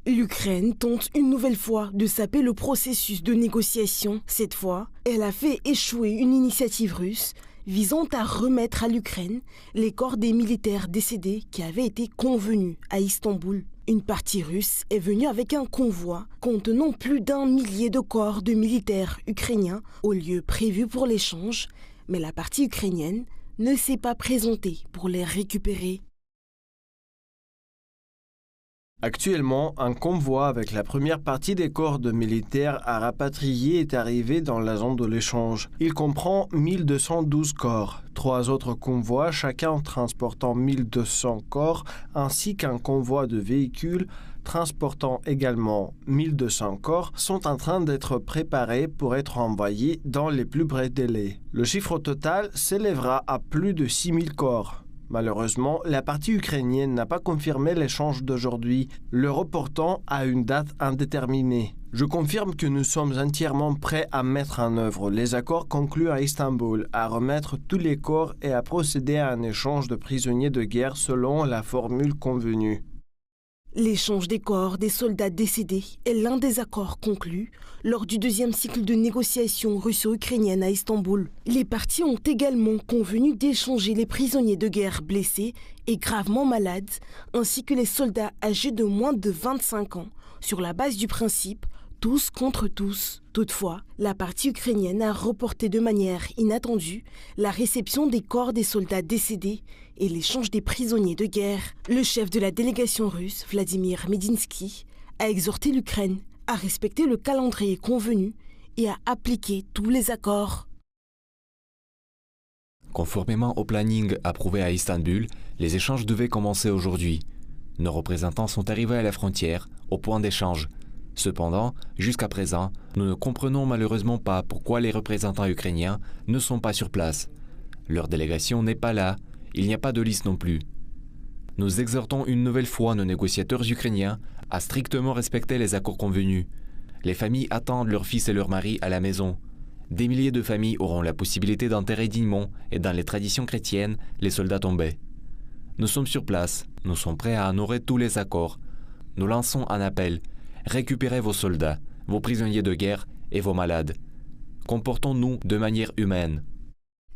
L'Ukraine tente une nouvelle fois de saper le processus de négociation. Cette fois, elle a fait échouer une initiative russe visant à remettre à l'Ukraine les corps des militaires décédés qui avaient été convenus à Istanbul. Une partie russe est venue avec un convoi contenant plus d'1 millier de corps de militaires ukrainiens au lieu prévu pour l'échange, mais la partie ukrainienne ne s'est pas présentée pour les récupérer. Actuellement, un convoi avec la première partie des corps de militaires à rapatrier est arrivé dans la zone de l'échange. Il comprend 1212 corps, 3 autres convois, chacun transportant 1200 corps, ainsi qu'un convoi de véhicules transportant également 1200 corps, sont en train d'être préparés pour être envoyés dans les plus brefs délais. Le chiffre total s'élèvera à plus de 6000 corps. Malheureusement, la partie ukrainienne n'a pas confirmé l'échange d'aujourd'hui, le reportant à une date indéterminée. Je confirme que nous sommes entièrement prêts à mettre en œuvre les accords conclus à Istanbul, à remettre tous les corps et à procéder à un échange de prisonniers de guerre selon la formule convenue. L'échange des corps des soldats décédés est l'un des accords conclus lors du deuxième cycle de négociations russo-ukrainiennes à Istanbul. Les parties ont également convenu d'échanger les prisonniers de guerre blessés et gravement malades, ainsi que les soldats âgés de moins de 25 ans, sur la base du principe tous contre tous. Toutefois, la partie ukrainienne a reporté de manière inattendue la réception des corps des soldats décédés et l'échange des prisonniers de guerre. Le chef de la délégation russe, Vladimir Medinsky, a exhorté l'Ukraine à respecter le calendrier convenu et à appliquer tous les accords. Conformément au planning approuvé à Istanbul, les échanges devaient commencer aujourd'hui. Nos représentants sont arrivés à la frontière, au point d'échange. Cependant, jusqu'à présent, nous ne comprenons malheureusement pas pourquoi les représentants ukrainiens ne sont pas sur place. Leur délégation n'est pas là, il n'y a pas de liste non plus. Nous exhortons une nouvelle fois nos négociateurs ukrainiens à strictement respecter les accords convenus. Les familles attendent leurs fils et leurs maris à la maison. Des milliers de familles auront la possibilité d'enterrer dignement et dans les traditions chrétiennes les soldats tombés. Nous sommes sur place, nous sommes prêts à honorer tous les accords. Nous lançons un appel. Récupérez vos soldats, vos prisonniers de guerre et vos malades. Comportons-nous de manière humaine.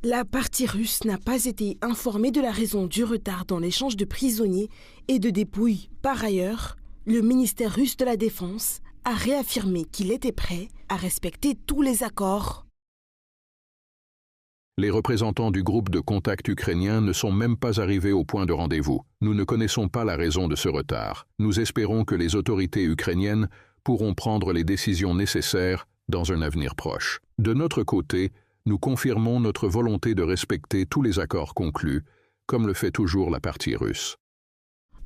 La partie russe n'a pas été informée de la raison du retard dans l'échange de prisonniers et de dépouilles. Par ailleurs, le ministère russe de la Défense a réaffirmé qu'il était prêt à respecter tous les accords. Les représentants du groupe de contact ukrainien ne sont même pas arrivés au point de rendez-vous. Nous ne connaissons pas la raison de ce retard. Nous espérons que les autorités ukrainiennes pourront prendre les décisions nécessaires dans un avenir proche. De notre côté, nous confirmons notre volonté de respecter tous les accords conclus, comme le fait toujours la partie russe.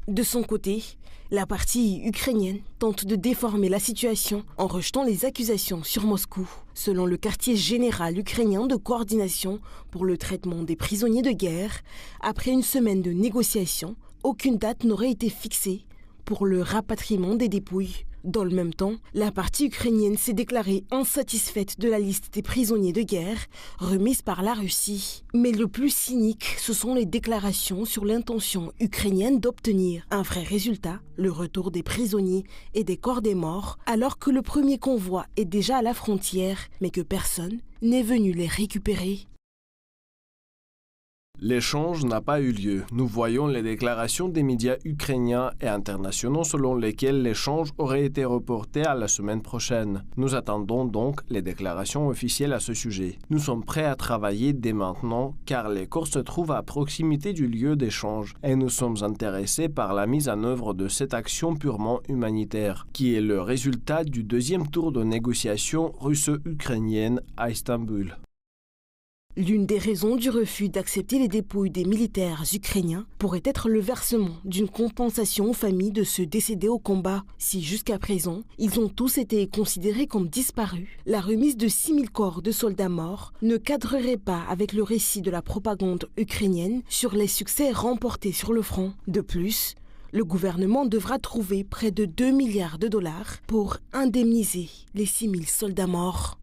De son côté, la partie ukrainienne tente de déformer la situation en rejetant les accusations sur Moscou. Selon le quartier général ukrainien de coordination pour le traitement des prisonniers de guerre, après une semaine de négociations, aucune date n'aurait été fixée pour le rapatriement des dépouilles. Dans le même temps, la partie ukrainienne s'est déclarée insatisfaite de la liste des prisonniers de guerre remise par la Russie. Mais le plus cynique, ce sont les déclarations sur l'intention ukrainienne d'obtenir un vrai résultat, le retour des prisonniers et des corps des morts, alors que le premier convoi est déjà à la frontière, mais que personne n'est venu les récupérer. L'échange n'a pas eu lieu. Nous voyons les déclarations des médias ukrainiens et internationaux selon lesquelles l'échange aurait été reporté à la semaine prochaine. Nous attendons donc les déclarations officielles à ce sujet. Nous sommes prêts à travailler dès maintenant car les corps se trouvent à proximité du lieu d'échange et nous sommes intéressés par la mise en œuvre de cette action purement humanitaire, qui est le résultat du deuxième tour de négociations russo-ukrainiennes à Istanbul. L'une des raisons du refus d'accepter les dépouilles des militaires ukrainiens pourrait être le versement d'une compensation aux familles de ceux décédés au combat. Si jusqu'à présent, ils ont tous été considérés comme disparus, la remise de 6000 corps de soldats morts ne cadrerait pas avec le récit de la propagande ukrainienne sur les succès remportés sur le front. De plus, le gouvernement devra trouver près de 2 milliards de dollars pour indemniser les 6000 soldats morts.